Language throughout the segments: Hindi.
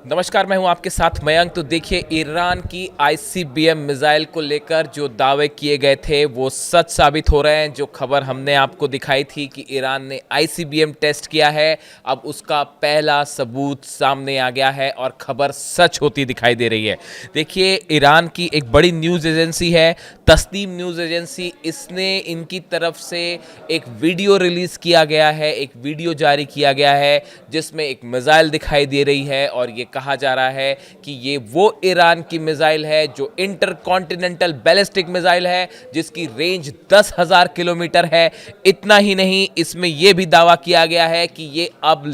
नमस्कार, मैं हूं आपके साथ मयंक। तो देखिए, ईरान की आईसीबीएम मिसाइल को लेकर जो दावे किए गए थे वो सच साबित हो रहे हैं। जो खबर हमने आपको दिखाई थी कि ईरान ने आईसीबीएम टेस्ट किया है, अब उसका पहला सबूत सामने आ गया है और खबर सच होती दिखाई दे रही है। देखिए, ईरान की एक बड़ी न्यूज़ एजेंसी है तस्नीम न्यूज़ एजेंसी, इसने इनकी तरफ से एक वीडियो रिलीज़ किया गया है, एक वीडियो जारी किया गया है जिसमें एक मिसाइल दिखाई दे रही है और ये कहा जा रहा है कि ये वो ईरान की मिसाइल है जो इंटरकॉन्टिनेंटल बैलिस्टिक मिसाइल है जिसकी रेंज 10,000 किलोमीटर है। इतना ही नहीं, इसमें यह भी दावा किया गया है कि ये अब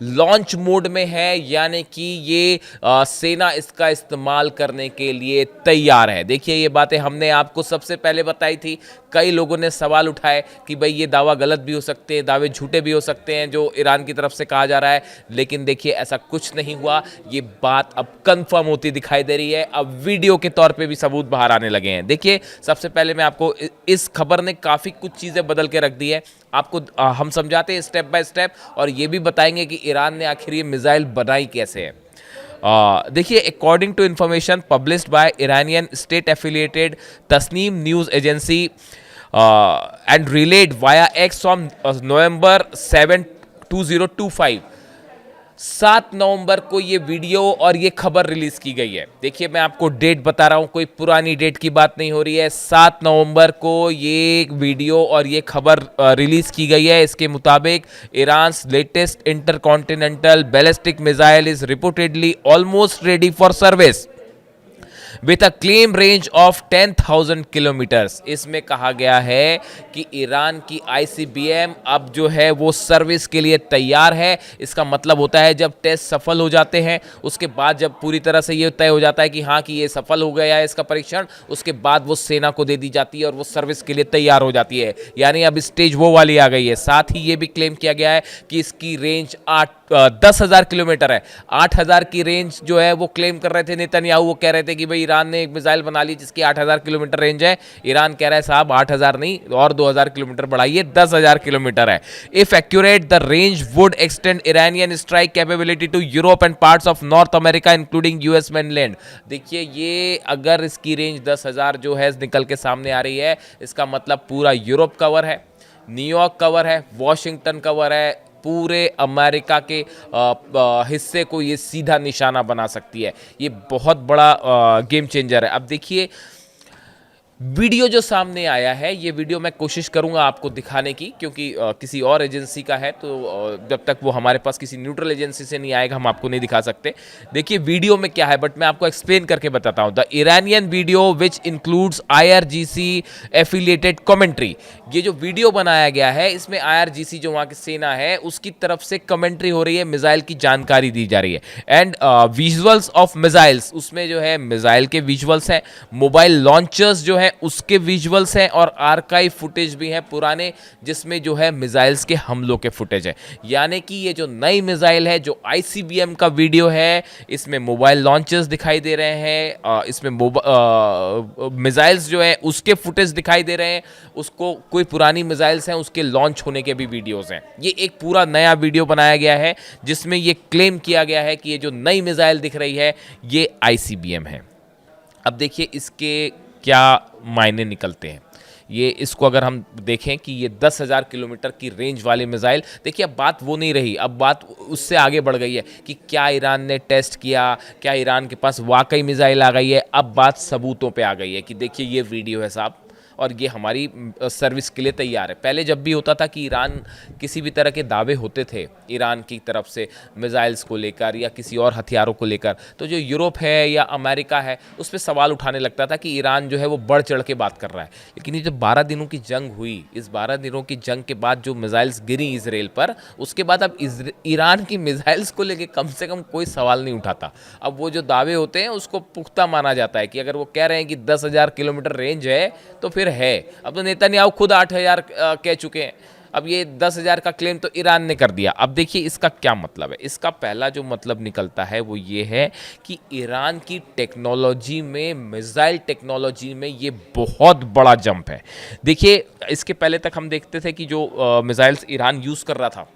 लॉन्च मोड में है, यानी कि ये सेना इसका इस्तेमाल करने के लिए तैयार है। देखिए, ये बातें हमने आपको सबसे पहले बताई थी। कई लोगों ने सवाल उठाए कि भाई ये दावा गलत भी हो सकते हैं, दावे झूठे भी हो सकते हैं जो ईरान की तरफ से कहा जा रहा है, लेकिन देखिए ऐसा कुछ नहीं हुआ। ये बात अब कंफर्म होती दिखाई दे रही है। अब वीडियो के तौर पे भी सबूत बाहर आने लगे हैं। देखिए, सबसे पहले मैं आपको इस खबर ने काफ़ी कुछ चीज़ें बदल के रख दी है। आपको हम समझाते हैं स्टेप बाय स्टेप और ये भी बताएंगे कि ईरान ने आखिर ये मिसाइल बनाई कैसे है। देखिए, according to information published by Iranian state affiliated Tasnim news agency and relayed via X from November 7, 2025, 7 नवंबर को ये वीडियो और ये खबर रिलीज की गई है। देखिए, मैं आपको डेट बता रहा हूँ, कोई पुरानी डेट की बात नहीं हो रही है। 7 नवंबर को ये वीडियो और ये खबर रिलीज की गई है। इसके मुताबिक Iran's latest intercontinental ballistic missile is reportedly almost ready for service with a claim range of 10,000 kilometres. इसमें कहा गया है कि ईरान की आईसीबीएम अब जो है वो सर्विस के लिए तैयार है। इसका मतलब होता है जब टेस्ट सफल हो जाते हैं, उसके बाद जब पूरी तरह से ये तय हो जाता है कि हाँ कि ये सफल हो गया है इसका परीक्षण, उसके बाद वो सेना को दे दी जाती है और वो सर्विस के लिए तैयार हो जाती है। यानी अब स्टेज वो वाली आ गई है। साथ ही ये भी क्लेम किया गया है कि इसकी रेंज 10,000 किलोमीटर है। 8,000 की रेंज जो है वो क्लेम कर रहे थे नेतन्याहू। वो कह रहे थे कि भाई ईरान ने एक मिसाइल बना ली जिसकी 8,000 किलोमीटर रेंज है। ईरान कह रहा है साहब 8,000 नहीं और 2,000 किलोमीटर बढ़ाइए, 10,000 किलोमीटर है। If accurate the range would extend Iranian strike capability to Europe and parts of North America including US mainland. देखिए, ये अगर इसकी रेंज 10,000 जो है निकल के सामने आ रही है, इसका मतलब पूरा यूरोप कवर है, न्यूयॉर्क कवर है, वॉशिंगटन कवर है, पूरे अमेरिका के हिस्से को ये सीधा निशाना बना सकती है। ये बहुत बड़ा गेम चेंजर है। अब देखिए, वीडियो जो सामने आया है, ये वीडियो मैं कोशिश करूंगा आपको दिखाने की, क्योंकि किसी और एजेंसी का है तो जब तक वो हमारे पास किसी न्यूट्रल एजेंसी से नहीं आएगा हम आपको नहीं दिखा सकते। देखिए वीडियो में क्या है, बट मैं आपको एक्सप्लेन करके बताता हूं। The Iranian video which includes IRGC affiliated commentary. ये जो वीडियो बनाया गया है इसमें आईआरजीसी जो वहाँ की सेना है उसकी तरफ से कमेंट्री हो रही है, मिसाइल की जानकारी दी जा रही है। एंड विजुअल्स ऑफ मिसाइल्स, उसमें जो है मिसाइल के विजुअल्स हैं, मोबाइल लॉन्चर्स जो है उसके विजुअल्स हैं और आर्काइव फुटेज भी है पुराने जिसमें जो है मिसाइल्स के हमलों के फुटेज है। यानी कि ये जो नई मिसाइल है जो आईसीबीएम का वीडियो है, इसमें मोबाइल लॉन्चर्स दिखाई दे रहे हैं, इसमें मिसाइल्स जो है उसके फुटेज दिखाई दे रहे हैं, उसको कोई पुरानी मिसाइल्स हैं उसके लॉन्च होने के भी वीडियोस हैं। ये एक पूरा नया वीडियो बनाया गया है जिसमें ये क्लेम किया गया है कि ये जो नई मिसाइल दिख रही है ये आईसीबीएम है। अब देखिए इसके क्या मायने निकलते हैं। ये इसको अगर हम देखें कि ये 10,000 किलोमीटर की रेंज वाली मिसाइल, देखिए अब बात वो नहीं रही, अब बात उससे आगे बढ़ गई है कि क्या ईरान ने टेस्ट किया, क्या ईरान के पास वाकई मिसाइल आ गई है। अब बात सबूतों पे आ गई है कि देखिए ये वीडियो है साहब और ये हमारी सर्विस के लिए तैयार है। पहले जब भी होता था कि ईरान किसी भी तरह के दावे होते थे ईरान की तरफ से मिसाइल्स को लेकर या किसी और हथियारों को लेकर, तो जो यूरोप है या अमेरिका है उस पर सवाल उठाने लगता था कि ईरान जो है वो बढ़ चढ़ के बात कर रहा है। लेकिन ये जो 12 दिनों की जंग हुई, इस 12 दिनों की जंग के बाद जो मिसाइल्स गिरी इसराइल पर, उसके बाद अब ईरान की मिसाइल्स को लेकर कम से कम कोई सवाल नहीं उठाता। अब वो जो दावे होते हैं उसको पुख्ता माना जाता है कि अगर वो कह रहे हैं कि 10,000 किलोमीटर रेंज है तो फिर है। अब तो नेतन्याहू खुद 8,000 कह चुके हैं, अब ये 10,000 का क्लेम तो ईरान ने कर दिया। अब देखिए इसका क्या मतलब है। इसका पहला जो मतलब निकलता है वो ये है कि ईरान की टेक्नोलॉजी में, मिसाइल टेक्नोलॉजी में ये बहुत बड़ा जंप है। देखिए इसके पहले तक हम देखते थे कि जो मिसाइल्स ईरान यूज़ कर रहा था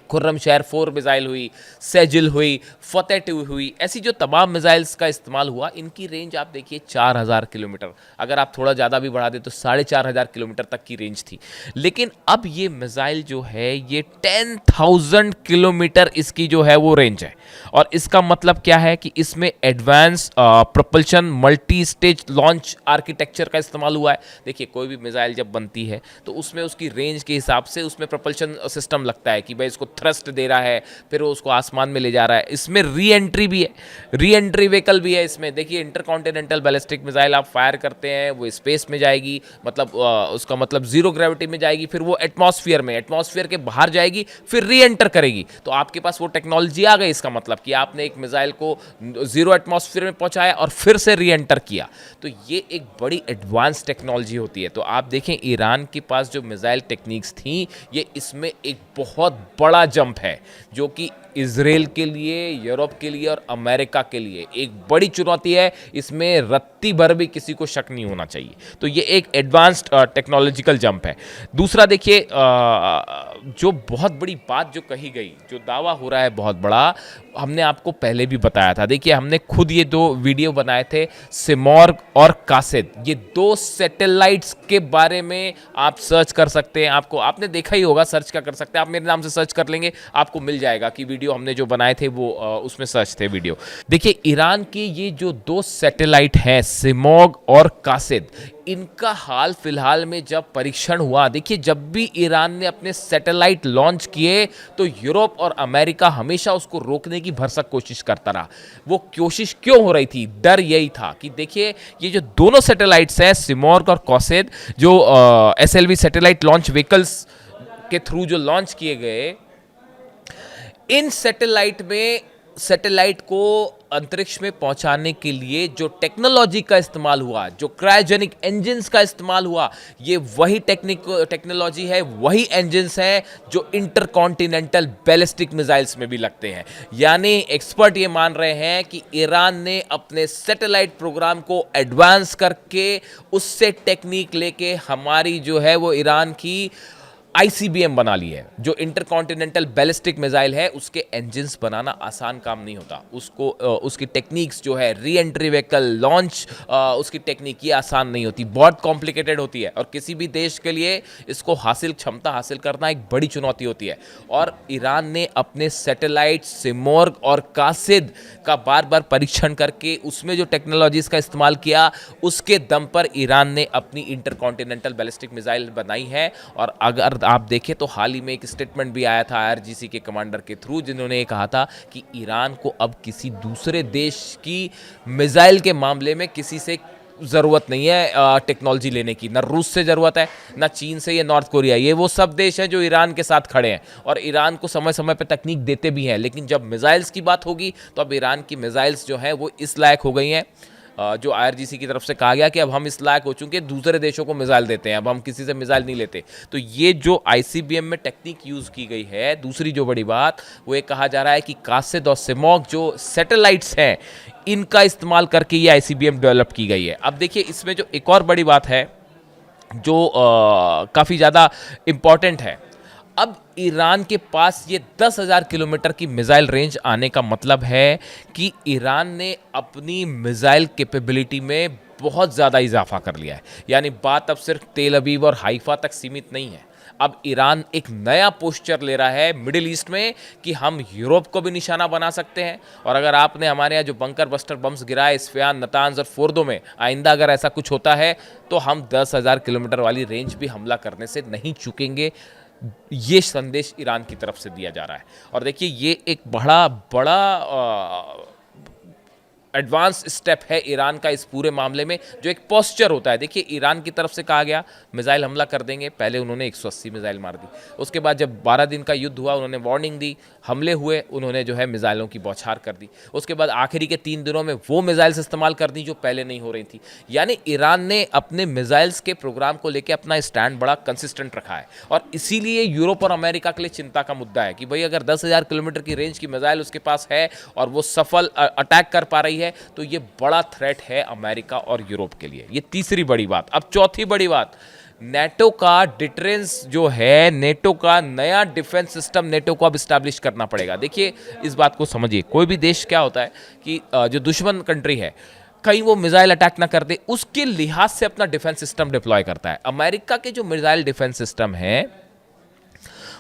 खुर्रमशहर 4 मिसाइल हुई, सेजिल हुई, फतेह 2 हुई, ऐसी जो तमाम मिसाइल्स का इस्तेमाल हुआ, इनकी रेंज आप देखिए 4000 किलोमीटर, अगर आप थोड़ा ज़्यादा भी बढ़ा दें तो 4500 किलोमीटर तक की रेंज थी। लेकिन अब ये मिसाइल जो है ये 10,000 किलोमीटर इसकी जो है वो रेंज है। और इसका मतलब क्या है कि इसमें advance propulsion multi stage launch architecture का इस्तेमाल हुआ है। देखिए कोई भी मिसाइल जब बनती है तो उसमें उसकी रेंज के हिसाब से उसमें प्रोपल्शन सिस्टम लगता है कि भाई इसको थ्रस्ट दे रहा है, फिर वो उसको आसमान में ले जा रहा है। इसमें री एंट्री भी है, री एंट्री व्हीकल भी है इसमें। देखिए इंटरकॉन्टिनेंटल बैलिस्टिक मिसाइल आप फायर करते हैं, वो स्पेस में जाएगी, मतलब उसका मतलब जीरो ग्रेविटी में जाएगी, फिर वो एटमॉस्फेयर के बाहर जाएगी, फिर री एंटर करेगी। तो आपके पास वो टेक्नोलॉजी आ गई। इसका मतलब कि आपने एक मिसाइल को जीरो एटमॉस्फेयर में पहुंचाया और फिर से री एंटर किया। तो ये एक बड़ी एडवांस टेक्नोलॉजी होती है। तो आप देखें ईरान के पास जो मिसाइल टेक्निक्स थी, ये इसमें एक बहुत बड़ा जंप है जो कि इजराइल के लिए, यूरोप के लिए और अमेरिका के लिए एक बड़ी चुनौती है। इसमें रत्ती भर भी किसी को शक नहीं होना चाहिए। तो ये एक एडवांस्ड टेक्नोलॉजिकल जंप है। दूसरा देखिए, जो बहुत बड़ी बात जो कही गई, जो दावा हो रहा है बहुत बड़ा, हमने आपको पहले भी बताया था। देखिए हमने खुद ये 2 वीडियो बनाए थे, सिमॉर्ग और कासिद। ये 2 सैटेलाइट्स के बारे में आप सर्च कर सकते हैं। आपने देखा ही होगा, सर्च क्या कर सकते हैं आप, मेरे नाम से सर्च कर लेंगे आपको मिल जाएगा कि वीडियो हमने जो बनाए थे वो उसमें सर्च थे वीडियो। देखिए ईरान की ये जो 2 सैटेलाइट हैं, सिमॉर्ग और कासिद, इनका हाल फिलहाल में जब परीक्षण हुआ, देखिए जब भी ईरान ने अपने सैटेलाइट लॉन्च किए तो यूरोप और अमेरिका हमेशा उसको रोकने की भरसक कोशिश करता रहा। वो कोशिश क्यों हो रही थी? डर यही था कि देखिए ये जो दोनों सैटेलाइट्स हैं, सिमॉर्ग और कासिद, जो एसएलवी सैटेलाइट लॉन्च व्हीकल्स के थ्रू जो लॉन्च किए गए, इन सैटेलाइट को अंतरिक्ष में पहुंचाने के लिए जो टेक्नोलॉजी का इस्तेमाल हुआ, जो क्रायोजेनिक इंजन्स का इस्तेमाल हुआ, ये वही टेक्नोलॉजी है, वही इंजन्स हैं जो इंटरकॉन्टिनेंटल बैलिस्टिक मिसाइल्स में भी लगते हैं। यानी एक्सपर्ट ये मान रहे हैं कि ईरान ने अपने सैटेलाइट प्रोग्राम को एडवांस करके उससे टेक्निक लेके हमारी जो है वो ईरान की आईसीबीएम बना ली है। जो इंटरकॉन्टिनेंटल बैलिस्टिक मिसाइल है, उसके इंजन्स बनाना आसान काम नहीं होता। उसकी टेक्निक्स जो है, री एंट्री व्हीकल लॉन्च, उसकी टेक्निक ये आसान नहीं होती, बहुत कॉम्प्लिकेटेड होती है। और किसी भी देश के लिए इसको क्षमता हासिल करना एक बड़ी चुनौती होती है। और ईरान ने अपने सैटेलाइट सिमॉर्ग और कासिद का बार बार परीक्षण करके उसमें जो टेक्नोलॉजीज का इस्तेमाल किया, उसके दम पर ईरान ने अपनी इंटरकॉन्टिनेंटल बैलिस्टिक मिसाइल बनाई है। और अगर आप देखें तो हाल ही में एक स्टेटमेंट भी आया था आईआरजीसी के कमांडर के थ्रू, जिन्होंने ये कहा था कि ईरान को अब किसी दूसरे देश की मिसाइल के मामले में किसी से ज़रूरत नहीं है टेक्नोलॉजी लेने की। ना रूस से ज़रूरत है, ना चीन से, या नॉर्थ कोरिया। ये वो सब देश हैं जो ईरान के साथ खड़े हैं और ईरान को समय समय पर तकनीक देते भी हैं। लेकिन जब मिसाइल्स की बात होगी तो अब ईरान की मिसाइल्स जो हैं वो इस लायक हो गई हैं, जो आईआरजीसी की तरफ से कहा गया कि अब हम इस लायक हो चुके हैं, दूसरे देशों को मिसाइल देते हैं, अब हम किसी से मिसाइल नहीं लेते। तो ये जो आईसीबीएम में टेक्निक यूज़ की गई है, दूसरी जो बड़ी बात वो ये कहा जा रहा है कि कासिद और सिमॉर्ग जो सैटेलाइट्स हैं, इनका इस्तेमाल करके ये आईसीबीएम डेवलप की गई है। अब देखिए इसमें जो एक और बड़ी बात है जो काफ़ी ज़्यादा इम्पॉर्टेंट है, अब ईरान के पास ये 10,000 किलोमीटर की मिसाइल रेंज आने का मतलब है कि ईरान ने अपनी मिसाइल कैपेबिलिटी में बहुत ज़्यादा इजाफा कर लिया है। यानी बात अब सिर्फ तेल अवीव और हाइफा तक सीमित नहीं है। अब ईरान एक नया पोस्चर ले रहा है मिडिल ईस्ट में कि हम यूरोप को भी निशाना बना सकते हैं। और अगर आपने हमारे यहाँ जो बंकर बस्टर बम्स गिराए इस्फहान, नतांज और फोर्दो में, आइंदा अगर ऐसा कुछ होता है तो हम 10,000 किलोमीटर वाली रेंज भी हमला करने से नहीं चूकेंगे। ये संदेश ईरान की तरफ से दिया जा रहा है। और देखिए ये एक बड़ा एडवांस स्टेप है ईरान का इस पूरे मामले में, जो एक पोस्चर होता है। देखिए ईरान की तरफ से कहा गया मिसाइल हमला कर देंगे, पहले उन्होंने 180 मिसाइल मार दी। उसके बाद जब 12 दिन का युद्ध हुआ, उन्होंने वार्निंग दी, हमले हुए, उन्होंने जो है मिसाइलों की बौछार कर दी। उसके बाद आखिरी के 3 दिनों में वो मिसाइल्स इस्तेमाल कर दी जो पहले नहीं हो रही थी। यानी ईरान ने अपने मिसाइल्स के प्रोग्राम को लेकर अपना स्टैंड बड़ा कंसिस्टेंट रखा है। और इसीलिए यूरोप और अमेरिका के लिए चिंता का मुद्दा है कि भाई अगर 10,000 किलोमीटर की रेंज की मिसाइल उसके पास है और वो सफल अटैक कर पा रही है, तो ये बड़ा थ्रेट है अमेरिका और यूरोप के लिए। ये तीसरी बड़ी बात। अब चौथी बड़ी बात, नेटो का डिटरेंस जो है, नेटो का नया डिफेंस सिस्टम नेटो को अब स्टैब्लिश करना पड़ेगा। देखिए इस बात को समझिए, कोई भी देश क्या होता है कि जो दुश्मन कंट्री है कहीं वो मिसाइल अटैक ना कर दे, उसके लिहाज से अपना डिफेंस सिस्टम डिप्लॉय करता है। अमेरिका के जो मिसाइल डिफेंस सिस्टम है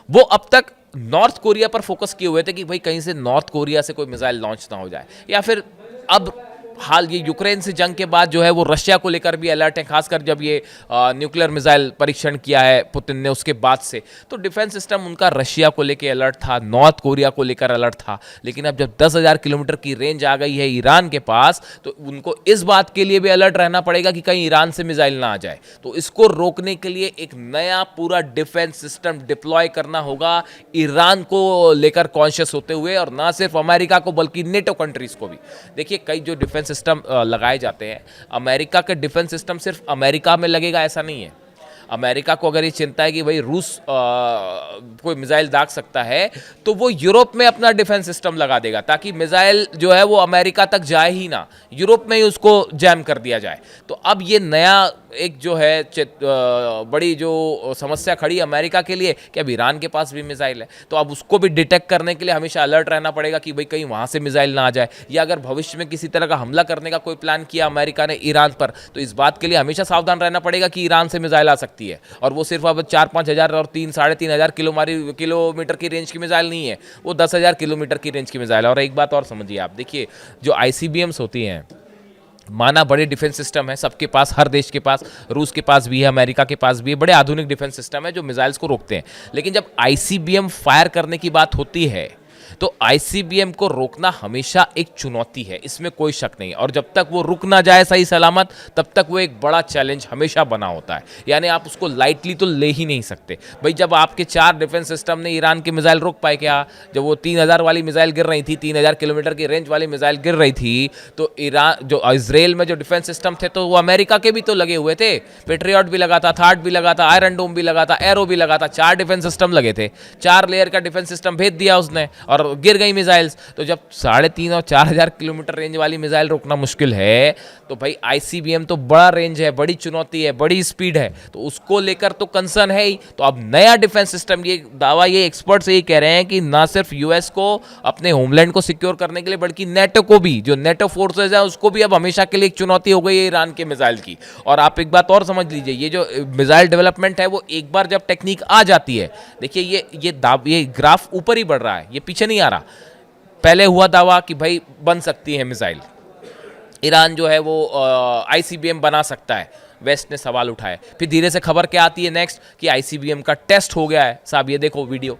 वो अब तक नॉर्थ कोरिया पर फोकस किए हुए थे कि भाई कहीं से नॉर्थ कोरिया से कोई मिसाइल लॉन्च ना हो जाए, या फिर अब हाल ये यूक्रेन से जंग के बाद जो है वो रशिया को लेकर भी अलर्ट है, खासकर जब ये न्यूक्लियर मिसाइल परीक्षण किया है पुतिन ने उसके बाद से, तो डिफेंस सिस्टम उनका रशिया को लेकर अलर्ट था, नॉर्थ कोरिया को लेकर अलर्ट था। लेकिन अब जब 10,000 किलोमीटर की रेंज आ गई है ईरान के पास, तो उनको इस बात के लिए भी अलर्ट रहना पड़ेगा कि कहीं ईरान से मिसाइल ना आ जाए। तो इसको रोकने के लिए एक नया पूरा डिफेंस सिस्टम डिप्लॉय करना होगा, ईरान को लेकर कॉन्शियस होते हुए, और ना सिर्फ अमेरिका को बल्कि नेटो कंट्रीज को भी। देखिए कई जो डिफेंस सिस्टम लगाए जाते हैं, अमेरिका के डिफेंस सिस्टम सिर्फ अमेरिका में लगेगा ऐसा नहीं है। अमेरिका को अगर ये चिंता है कि भाई रूस कोई मिसाइल दाग सकता है, तो वो यूरोप में अपना डिफेंस सिस्टम लगा देगा ताकि मिसाइल जो है वो अमेरिका तक जाए ही ना, यूरोप में ही उसको जैम कर दिया जाए। तो अब ये नया एक जो है बड़ी जो समस्या खड़ी अमेरिका के लिए कि अब ईरान के पास भी मिसाइल है, तो अब उसको भी डिटेक्ट करने के लिए हमेशा अलर्ट रहना पड़ेगा कि भाई कहीं वहाँ से मिसाइल ना आ जाए, या अगर भविष्य में किसी तरह का हमला करने का कोई प्लान किया अमेरिका ने ईरान पर, तो इस बात के लिए हमेशा सावधान रहना पड़ेगा कि ईरान से मिसाइल आ सकती है। और वो सिर्फ अब 4-5 हज़ार और 3-3.5 किलोमीटर की रेंज की मिसाइल नहीं है, वो 10,000 किलोमीटर की रेंज की मिसाइल है। और एक बात और समझिए आप, देखिए जो ICBMs होती हैं, माना बड़े डिफेंस सिस्टम है सबके पास, हर देश के पास, रूस के पास भी है, अमेरिका के पास भी है, बड़े आधुनिक डिफेंस सिस्टम है जो मिसाइल्स को रोकते हैं। लेकिन जब ICBM फायर करने की बात होती है तो ICBM को रोकना हमेशा एक चुनौती है, इसमें कोई शक नहीं। और जब तक वो रुक ना जाए सही सलामत, तब तक वो एक बड़ा चैलेंज हमेशा बना होता है, यानी आप उसको लाइटली तो ले ही नहीं सकते। भाई जब आपके 4 डिफेंस सिस्टम ने ईरान की मिसाइल रोक पाए क्या, जब वो 3,000 वाली मिसाइल गिर रही थी, 3,000 किलोमीटर की रेंज वाली मिसाइल गिर रही थी, तो ईरान जो इजराइल में जो डिफेंस सिस्टम थे तो वो अमेरिका के भी तो लगे हुए थे, पेट्रियट भी लगा था, थार्ड भी लगा था, आयरन डोम भी लगा था, एरो भी लगा था, 4 डिफेंस सिस्टम लगे थे, 4 लेयर का डिफेंस सिस्टम भेज दिया उसने और गिर गई मिसाइल। तो जब 3,500 और 4,000 किलोमीटर रेंज वाली मिसाइल रोकना मुश्किल है, तो भाई ICBM तो बड़ा रेंज है, बड़ी चुनौती है, बड़ी स्पीड है, तो उसको लेकर तो कंसर्न है ही। तो अब नया डिफेंस सिस्टम, ये दावा ये एक्सपर्ट्स ये कह रहे हैं कि ना सिर्फ US को अपने होमलैंड को सिक्योर करने के लिए, बल्कि नेटो को भी, जो नेटो फोर्सेज है उसको भी अब हमेशा के लिए एक चुनौती हो गई है ईरान के मिसाइल की। और आप एक बात और समझ लीजिए, ये जो मिसाइल डेवलपमेंट है वो एक बार जब टेक्निक आ जाती है, देखिए ये ग्राफ ऊपर ही बढ़ रहा है, ये पीछे नहीं आ रहा। पहले हुआ दावा कि भाई बन सकती है मिसाइल, ईरान जो है वो ICBM बना सकता है, वेस्ट ने सवाल उठाए। फिर धीरे से खबर क्या आती है नेक्स्ट कि ICBM का टेस्ट हो गया है साहब, ये देखो वीडियो,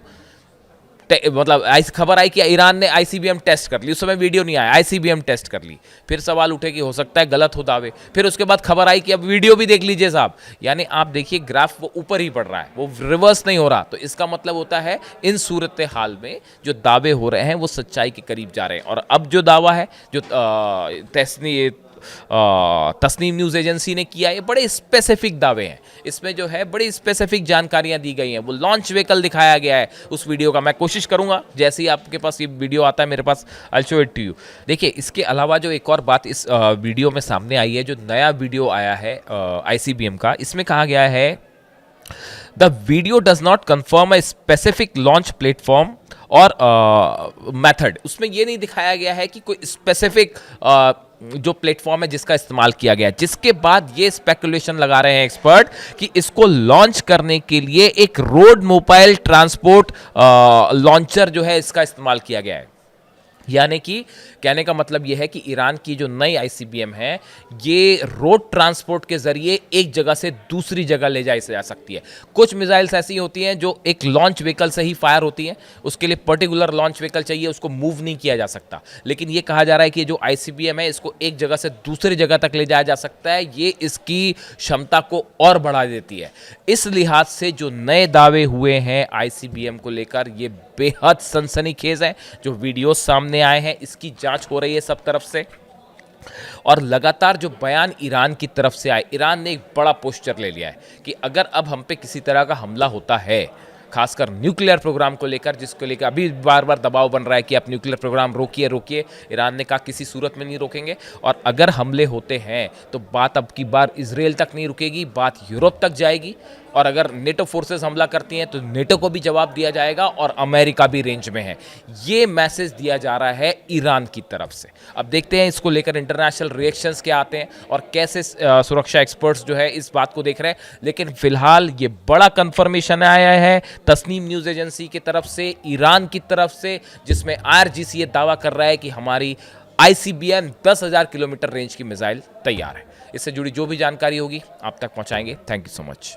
मतलब खबर आई कि ईरान ने ICBM टेस्ट कर ली, उस समय वीडियो नहीं आया, ICBM टेस्ट कर ली। फिर सवाल उठे कि हो सकता है गलत हो दावे, फिर उसके बाद खबर आई कि अब वीडियो भी देख लीजिए साहब। यानी आप देखिए ग्राफ वो ऊपर ही बढ़ रहा है, वो रिवर्स नहीं हो रहा। तो इसका मतलब होता है इन सूरत हाल में जो दावे हो रहे हैं वो सच्चाई के करीब जा रहे हैं। और अब जो दावा है जो तस्नीम न्यूज़ एजेंसी ने किया, ये बड़े स्पेसिफिक दावे हैं, इसमें जो है बड़ी स्पेसिफिक जानकारियां दी गई हैं। वो लॉन्च व्हीकल दिखाया गया है उस वीडियो का, मैं कोशिश करूंगा जैसे ही आपके पास ये वीडियो आता है मेरे पास, I show it to you. देखिए इसके अलावा जो एक और बात इस वीडियो में सामने आई है, जो नया वीडियो आया है ICBM का, इसमें कहा गया है the video does not confirm a specific launch platform और मेथड। उसमें ये नहीं दिखाया गया है कि कोई स्पेसिफिक जो प्लेटफॉर्म है जिसका इस्तेमाल किया गया, जिसके बाद ये स्पेकुलेशन लगा रहे हैं एक्सपर्ट कि इसको लॉन्च करने के लिए एक रोड मोबाइल ट्रांसपोर्ट लॉन्चर जो है इसका इस्तेमाल किया गया है। यानी कि कहने का मतलब यह है कि ईरान की जो नई ICBM है ये रोड ट्रांसपोर्ट के जरिए एक जगह से दूसरी जगह ले जाई जा सकती है। कुछ मिसाइल्स ऐसी होती हैं जो एक लॉन्च व्हीकल से ही फायर होती हैं, उसके लिए पर्टिकुलर लॉन्च व्हीकल चाहिए, उसको मूव नहीं किया जा सकता। लेकिन ये कहा जा रहा है कि जो ICBM है इसको एक जगह से दूसरी जगह तक ले जाया जा सकता है, ये इसकी क्षमता को और बढ़ा देती है। इस लिहाज से जो नए दावे हुए हैं ICBM को लेकर, ये बेहद सनसनीखेज है। जो वीडियो सामने आए हैं इसकी जांच हो रही है सब तरफ से, और लगातार जो बयान ईरान की तरफ से आए, ईरान ने एक बड़ा पोस्चर ले लिया है कि अगर अब हम पे किसी तरह का हमला होता है, खासकर न्यूक्लियर प्रोग्राम को लेकर, जिसको लेकर अभी बार बार दबाव बन रहा है कि आप न्यूक्लियर प्रोग्राम रोकिए रोकिए। ईरान ने कहा किसी सूरत में नहीं रोकेंगे, और अगर हमले होते हैं तो बात अब की बार इजराइल तक नहीं रुकेगी, बात यूरोप तक जाएगी। और अगर नेटो फोर्सेस हमला करती हैं तो नेटो को भी जवाब दिया जाएगा, और अमेरिका भी रेंज में है। ये मैसेज दिया जा रहा है ईरान की तरफ से। अब देखते हैं इसको लेकर इंटरनेशनल रिएक्शंस क्या आते हैं और कैसे सुरक्षा एक्सपर्ट्स जो है इस बात को देख रहे हैं। लेकिन फिलहाल ये बड़ा कंफर्मेशन आया है तस्नीम न्यूज़ एजेंसी की तरफ से, ईरान की तरफ से, जिसमें IRGC ये दावा कर रहा है कि हमारी ICBM 10,000 किलोमीटर रेंज की मिसाइल तैयार है। इससे जुड़ी जो भी जानकारी होगी आप तक पहुंचाएंगे। Thank you so much.